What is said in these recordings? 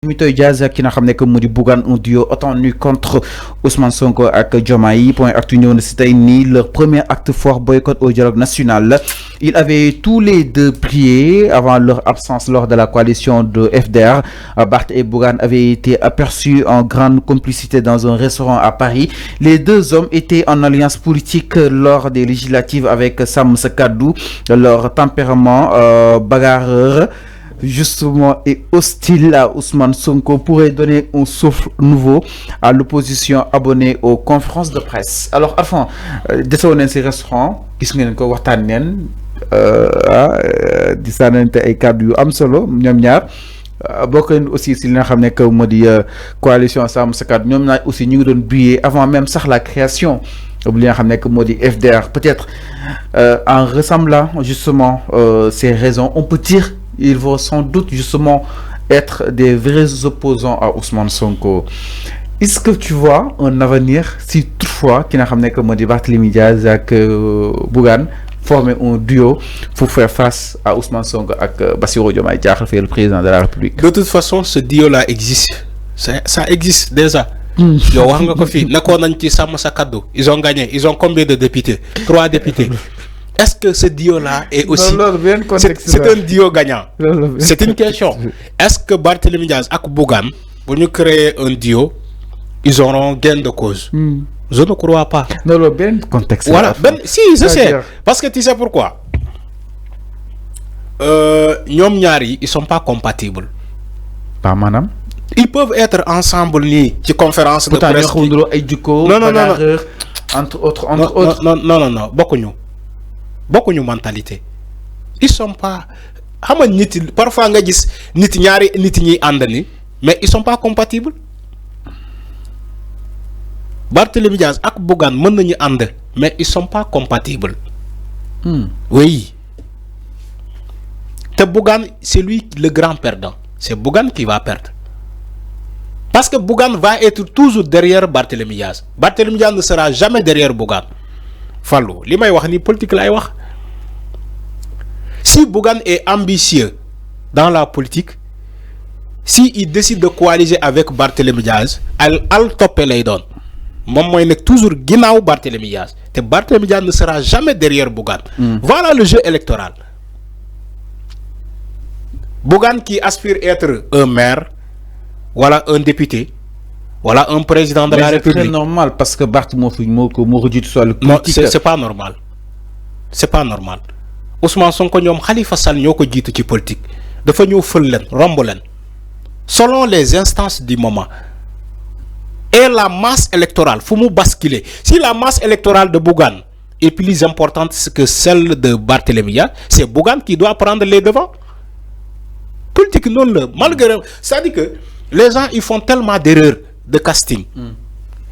Mitoy Diaz ki nga xam que mu di Bougane un duo autant nu contre Ousmane Sonko ak Diomaye point actu ñëw na si tey nii leur premier acte fort boycott au dialogue national. Ils avaient tous les deux prié avant leur absence lors de la coalition de FDR. Barth et Bougane avaient été aperçus en grande complicité dans un restaurant à Paris. Les deux hommes étaient en alliance politique lors des législatives avec Sam Sa Kaddu. Leur tempérament bagarreur justement et hostile à Ousmane Sonko pourrait donner un souffle nouveau à l'opposition abonnée aux conférences de presse. Alors enfin, desewoon nañ ci restaurant gis ngeen ko waxtaan neen di sànnante ay kàddu yu am solo ñoom ñaar bokk aussi si li nga xam ne que moo di coalition Sàmm Sa Kàddu ñoom ñaar aussi ñu ngi doon briller avant même sax la création li nga xam ne que moo di FDR. Peut-être en ressemblant justement ces raisons on peut dire ils vont sans doute justement être des vrais opposants à Ousmane Sonko. Est-ce que tu vois un avenir si toutefois qui n'a ramené que Modi Barthélémy Diaz avec Bougane former un duo pour faire face à Ousmane Sonko avec Bassirou Diomaye Diakhar Faye, le président de la République? De toute façon, ce duo-là existe. Ça existe déjà. Ils ont gagné. Ils ont combien de députés? 3 députés. Est-ce que ce duo-là est aussi... C'est un duo gagnant. C'est une question. Est-ce que Barthélémy Diaz et Bougane, pour nous créer un duo, ils auront gain de cause? Je ne crois pas. Non, le bien contexte. Voilà. Si, je sais. Parce que tu sais pourquoi? Ñom ñaari, ils sont pas compatibles. Pas madame. Ils peuvent être ensemble ni ci conférence de presse. Non. Entre autres. Non. Beaucoup mentalité. Ils sont pas parfois nga gis nit ñaari nit ñi andani mais ils sont pas compatibles. Barthélémy Diaz ak Bougane mën nañu and mais ils sont pas compatibles. Oui. Te Bougane c'est lui le grand perdant. C'est Bougane qui va perdre. Parce que Bougane va être toujours derrière Barthélémy Diaz. Barthélémy Diaz ne sera jamais derrière Bougane. Fallou, li may wax ni politique lay wax. Si Bougane est ambitieux dans la politique, s'il décide de coaliser avec Barthélémy Diaz, al topé lay doon. Mom moy nek toujours ginaaw Barthélémy Diaz. Te Barthélémy Diaz ne sera jamais derrière Bougane. Voilà le jeu électoral. Bougane qui aspire à être un maire, voilà un député, voilà un président de la République. C'est normal parce que Barth mo redit soit le politique. Non, c'est pas normal. C'est pas normal. Ousmane Sonko ñom Khalifa Sall ñoko jitu ci politique. Dafa ñew feul len, romb len. Selon les instances du moment. Et la masse électorale, faut nous basculer. Si la masse électorale de Bougane est plus importante que celle de Barthélémy Diaz, c'est Bougane qui doit prendre les devants. Politique non le malgré ça dit que les gens ils font tellement d'erreurs de casting.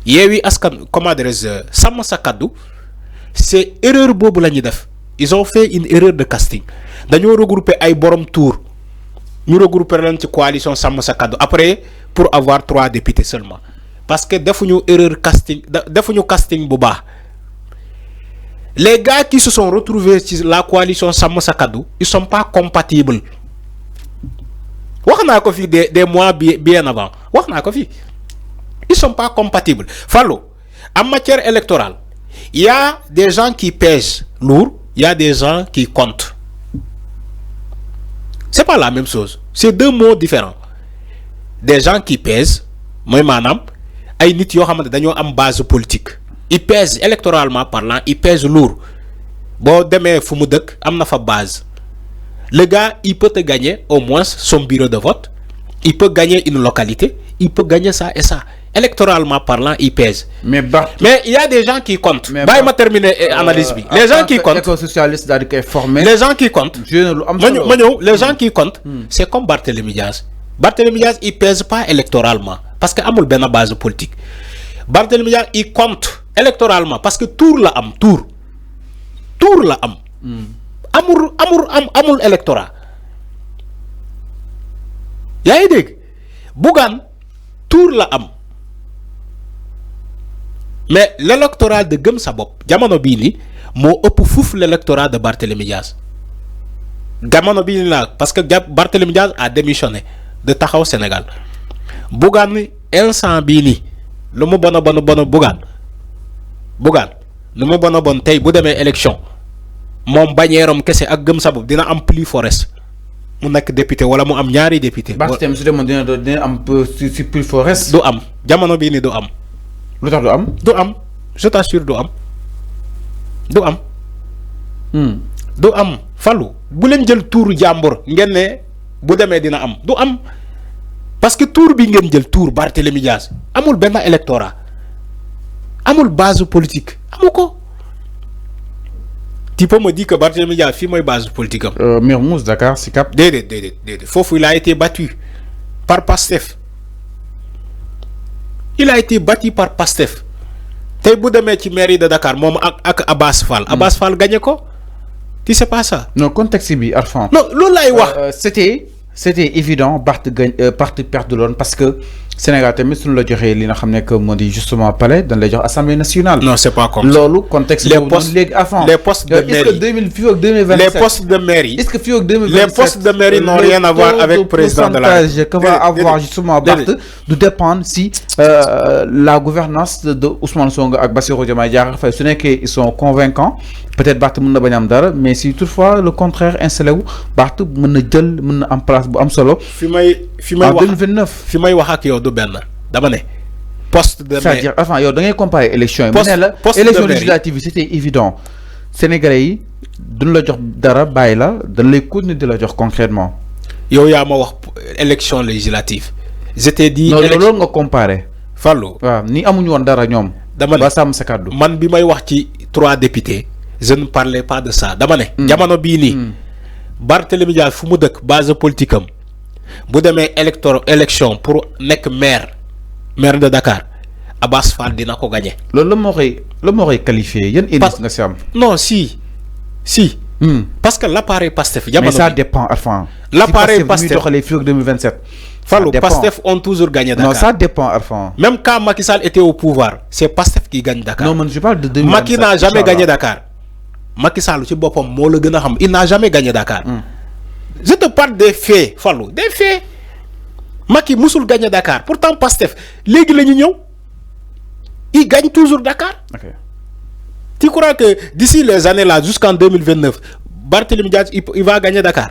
Yewi askan comment dire Sàmm Sa Kàddu c'est erreur bobu lañu def. Ils ont fait une erreur de casting. Dañu regrouper ay borom tour. Ñu regrouper len ci coalition Sàmm Sa Kàddu après pour avoir 3 députés seulement. Parce que defuñu erreur casting, defuñu casting bu baax. Les gars qui se sont retrouvés sur la coalition Sàmm Sa Kàddu, ils sont pas compatibles. Waxna ko fi des mois bien avant. Waxna ko fi. Ils sont pas compatibles. Fallo, en matière électorale, il y a des gens qui pèsent lourd, il y a des gens qui comptent. C'est pas la même chose. C'est 2 mots différents. Des gens qui pèsent, moi madame, ay nit yo xamante dañoo am base politique. Ils pèsent électoralement parlant, ils pèsent lourd. Bon démé fu mu dëkk am na fa base. Le gars, il peut te gagner au moins son bureau de vote. Il peut gagner une localité. Il peut gagner ça et ça. Électoralement parlant, il pèse. Mais il y a des gens qui comptent. Bah, il m'a terminé l'analyse. Les gens qui comptent. Les gens qui comptent. Les gens qui comptent, c'est comme Barthélémy Diaz. Barthélémy Diaz, il pèse pas électoralement. Parce qu'il a une base politique. Barthélémy Diaz, il compte électoralement. Parce que tour la am. Tour la am. Amul électorat. Yaa ngi dégg Bougane tour la am mais l'électorat de Gëm Sa Bopp jamono bii ni moo ëpp fuuf l'électorat de Barthélémy Diaz jamono bii ni la parce que Barthélémy Diaz a démissionné de Taxawu Sénégal Bougane instant bii nii lu mu bon Bougane lu mu bon tey bu demee élection moom bañeeram kese ak gëm sa bopp dina am plus forest mu nekk député wala mu am ñaari député. Barthélémy su demoon dina am si plus forest. du am jamono bii nii du am. lu tax du am. du am je t'assure du am. du am. du am Fallou bu leen jël tuuru jàmbur ngeen ne bu demee dina am du am parce que tuur bi ngeen jël tuur Barthélémy Dias amul benn électorat amul base politique amu ko. Tu peux me dire que Barthélémy Dias fii mooy base politique am. Mermoz Dakar Sicap. déedéet foofu il a été battu par Pastef. il a été battu par Pastef tey bu demee ci mairie de Dakar moom ak Abass Fall. Abass Fall gagné ko. Tu sais pas ça. non contexte bi Arfan. non loolu laay wax. c'était évident Barth perte de l'on parce que Sénégal tamit suñu la joxee li nga xam ne que moo di justement palais dañ lay jox assemblée nationale. non c'est pas comme ça loolu contexte. les postes léegi avant les postes de mairie fii ak 2027 les postes de mairie. est-ce que fii ak 2027 les postes de mairie n'ont rien à voir avec président de la République. que va avoir justement Barth du dépendre si la gouvernance de Ousmane Sonko ak Bassirou Diomaye Diakhar Faye su nekkee ils sont convaincants peut-être Barth mën na bañ am dara mais si toutefois le contraire installé wu Barth mën na jël mën na am place bu am solo. fi may en 2029 fi may wax ak yow du benn dama ne. poste de maire c'est-à-dire enfin yow da ngay comparer élection yi. poste la élection législative yi c'était évident Sénégalais yi duñ la jox dara bàyyi la dañ lay continuer di la jox concrètement. yow yaa ma wax élection législative. je t'ai dit non loolu nga comparer. Fallou waaw ni amuñu woon dara ñoom. dama ne ba sàmm sa kàddu. man bi may wax ci 3 députés je ne parlais pas de ça dama ne. jamono bii nii. Barthélémy Dias fu mu dëkk base politique am bu demee élection pour nekk maire de Dakar Abass Fall dina ko gagné. loolu la moo koy qualifié yan indice nga si am. non si. parce que l'appareil Pastef jamono mais ça dépend Arfan. l'appareil si Pastef Pastef muy doxalee fii ak 2027. Fallou Pastef ont toujours gagné Dakar. non ça dépend Arfan. même quand Macky Sall était au pouvoir c'est Pastef qui gagne Dakar. non man je parle de 2027. Macky n'a jamais gagné Dakar. Macky Sall ci boppam moo la gën a xam il n'a jamais gagné Dakar. je te parle des faits Fallou des faits. Macky musul gagné Dakar pourtant Pastef léegi la ñu ñëw il gagne toujours Dakar. ok tu crois que d'ici les années là jusqu'en 2029 Barthélémy Dias il va gagner Dakar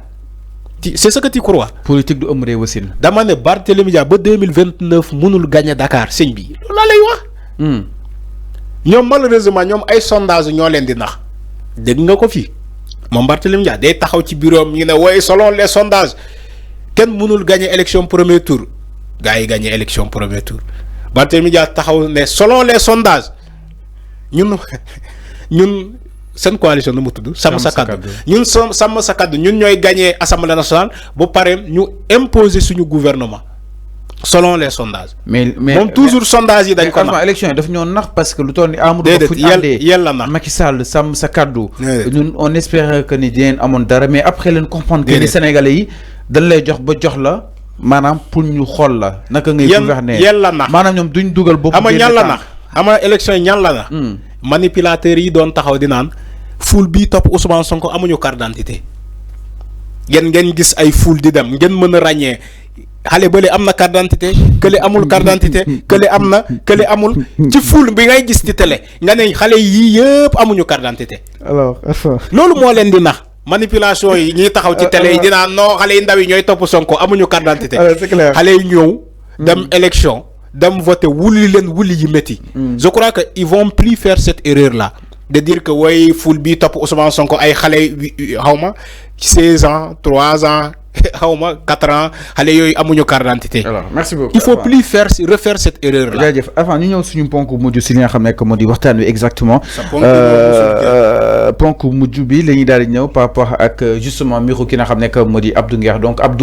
c'est ce que tu crois. politique du am réew aussi. dama ne Barthélémy Dias ba 2029 mënul gagner Dakar sëñ bi loolu laa lay wax. ñoom malheureusement ñoom ay sondage ñoo leen di nax dégg nga ko fii moom Barthélémy Dias day taxaw ci bureau am ñu ne waaye selon les sondages kenn mënul gagner élection premier tour gars yi gagner élection premier tour Barthélémy Dias taxaw ne selon les sondages ñun seen coalition nu mu tudd. sàmm sa kàddu ñun sàmm sa kàddu ñun ñooy gagner assemblée nationale ba pare ñu imposer suñu gouvernement selon les sondages. mais moom toujours sondage yi dañ ko nax élection yi daf ñoo nax parce que lu toll ni Amadou Ba fu ñu àndee yàlla nax Macky Sall sàmm sa kàddu. ñun on espérait que ni dinañ amoon dara mais après leen comprendre que ni Sénégalais yi dañ lay jox ba jox la maanaam pour ñu xool la. naka ngay gouverner yàlla nax maanaam ñoom duñ dugal bopp. ama ñan la nax ama élection yi ñan la nax. manipulateurs yi doon taxaw di naan foule bii topp Ousmane Sonko amuñu carte d'identité ngeen gis ay foule di dem ngeen mën a ràññee xale bële am na carte d'identité kële amul carte d'identité kële am na kële amul ci foule bi ngay gis ci télé nga ne xale yii yëpp amuñu carte d'identité. alors loolu moo leen di nax manipulation yi ñuy taxaw ci télé yi dinaa non xale yi ndaw yi ñooy topp Sonko amuñu carte d'identité. c'est clair xale yi ñëw dem élection dem voter wuli leen wuli yi métti. je crois que ils vont plus faire cette erreur là de dire que way foule bi topp Ousmane Sonko ay xale xawma 16 ans 3 ans xawma 4 ans xale yooyu amuñu carte d'identité. alors merci beaucoup il faut plus refaire cette erreur là. jaajëf avant ñu ñëw suñu ponk mujj si li nga xam ne moo di waxtaan wi exactement. ponk mujj bi la ñuy daal di ñëw par rapport ak justement mbiru ki nga xam ne moo di Abdou Nguer donc Abdou.